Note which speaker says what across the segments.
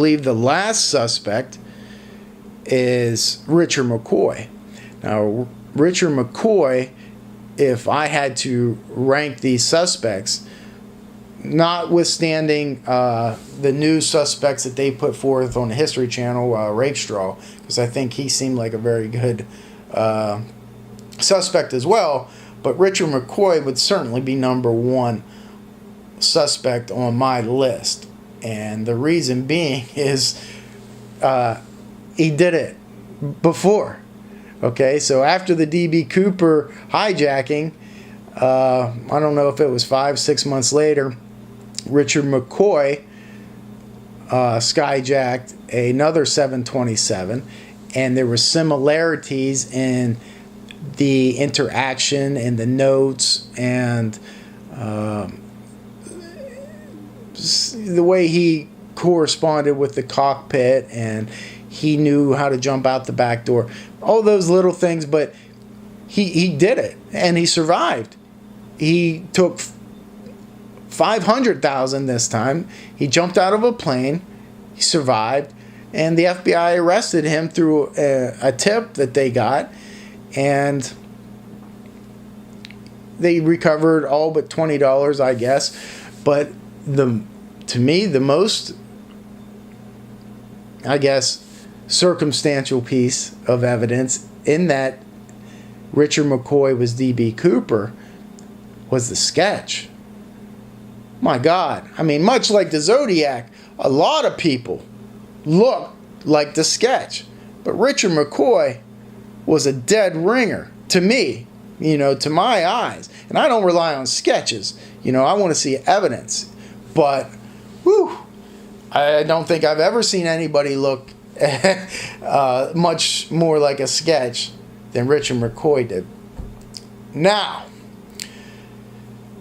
Speaker 1: believe the last suspect is Richard McCoy. Now, Richard McCoy, if I had to rank these suspects, notwithstanding the new suspects that they put forth on the History Channel, Rakestraw, because I think he seemed like a very good suspect as well, but Richard McCoy would certainly be number one suspect on my list. And the reason being is he did it before. Okay, so after the D.B. Cooper hijacking, I don't know if it was 5-6 months later, Richard McCoy skyjacked another 727, and there were similarities in the interaction and the notes and the way he corresponded with the cockpit, and he knew how to jump out the back door. All those little things, but he did it, and he survived. He took $500,000 this time. He jumped out of a plane. He survived, and the FBI arrested him through a tip that they got, and they recovered all but $20, I guess. But to me, the most, I guess, circumstantial piece of evidence in that Richard McCoy was D.B. Cooper was the sketch. My God. I mean, much like the Zodiac, a lot of people look like the sketch. But Richard McCoy was a dead ringer to me, to my eyes. And I don't rely on sketches. I want to see evidence. But, whew, I don't think I've ever seen anybody look much more like a sketch than Richard McCoy did. Now,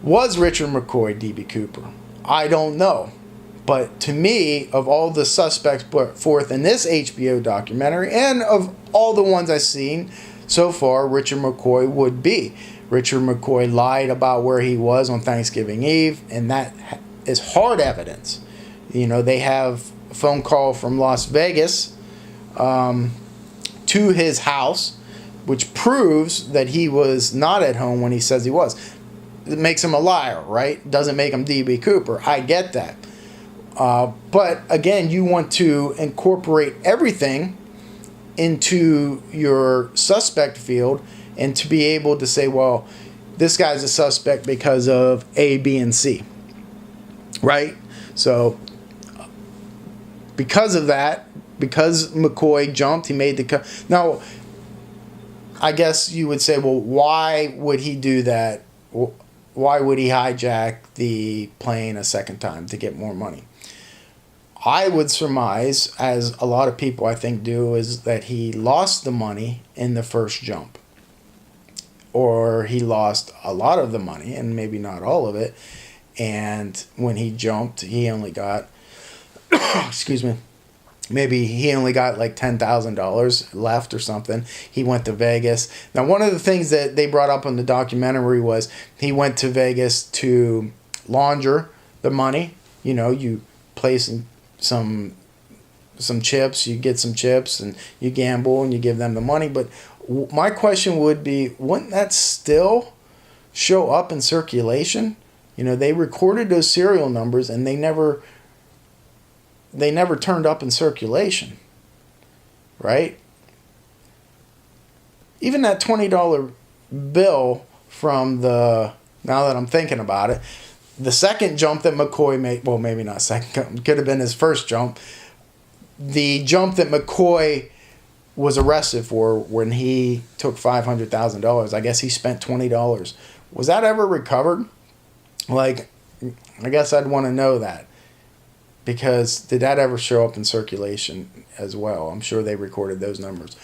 Speaker 1: was Richard McCoy D.B. Cooper? I don't know. But to me, of all the suspects put forth in this HBO documentary, and of all the ones I've seen so far, Richard McCoy would be. Richard McCoy lied about where he was on Thanksgiving Eve, and that is hard evidence. They have a phone call from Las Vegas to his house, which proves that he was not at home when he says he was. It makes him a liar, right? Doesn't make him D.B. Cooper. I get that. But again, you want to incorporate everything into your suspect field, and to be able to say, well, this guy's a suspect because of A, B, and C, right? So because of that, because McCoy jumped, he made the now, I guess you would say, well, why would he do that? Why would he hijack the plane a second time? To get more money. I would surmise, as a lot of people I think do, is that he lost the money in the first jump. Or he lost a lot of the money, and maybe not all of it. And when he jumped, he only got, excuse me, maybe he only got like $10,000 left or something. He went to Vegas. Now, one of the things that they brought up in the documentary was he went to Vegas to launder the money. You place some chips, you get some chips, and you gamble, and you give them the money. But my question would be, wouldn't that still show up in circulation? They recorded those serial numbers, and they never turned up in circulation, right? Even that $20 bill from now that I'm thinking about it, the second jump that McCoy made, well, maybe not second, could have been his first jump. The jump that McCoy was arrested for when he took $500,000, I guess he spent $20. Was that ever recovered? I guess I'd want to know that. Because did that ever show up in circulation as well? I'm sure they recorded those numbers.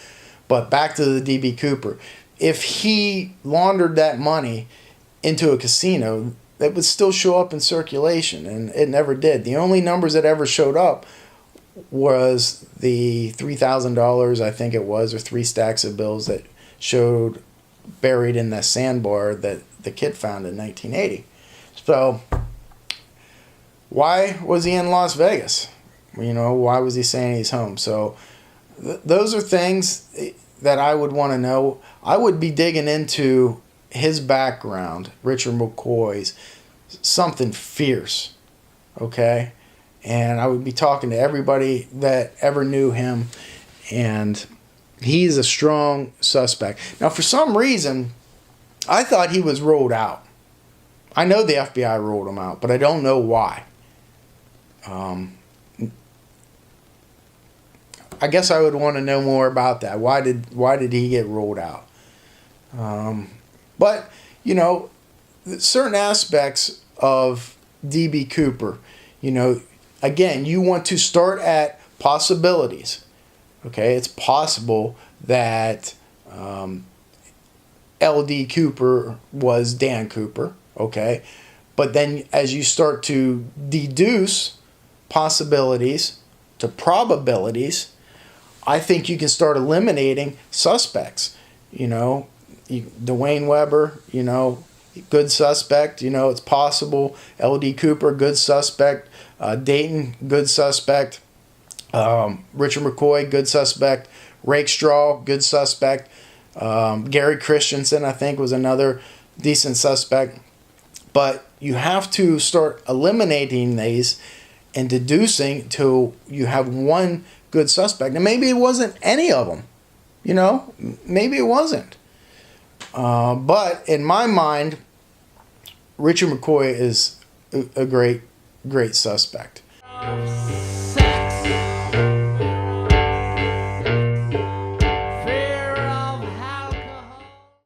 Speaker 1: But back to the D.B. Cooper. If he laundered that money into a casino, it would still show up in circulation, and it never did. The only numbers that ever showed up was the $3,000, I think it was, or 3 stacks of bills that showed buried in that sandbar that the kid found in 1980. So why was he in Las Vegas? You know, why was he saying he's home? So those are things that I would want to know. I would be digging into his background, Richard McCoy's, something fierce, okay? And I would be talking to everybody that ever knew him, and he's a strong suspect. Now, for some reason, I thought he was ruled out. I know the FBI ruled him out, but I don't know why. I guess I would want to know more about that. Why did he get ruled out? But, you know, certain aspects of D.B. Cooper, you know, again, you want to start at possibilities. Okay, it's possible that L.D. Cooper was Dan Cooper. Okay, but then as you start to deduce possibilities to probabilities, I think you can start eliminating suspects. You know, Dwayne Weber, you know, good suspect. You know, it's possible. L.D. Cooper, good suspect. Dayton, good suspect. Richard McCoy, good suspect. Rakestraw, good suspect. Gary Christensen, I think, was another decent suspect. But you have to start eliminating these and deducing till you have one good suspect. And maybe it wasn't any of them. You know, maybe it wasn't. But in my mind, Richard McCoy is a great suspect.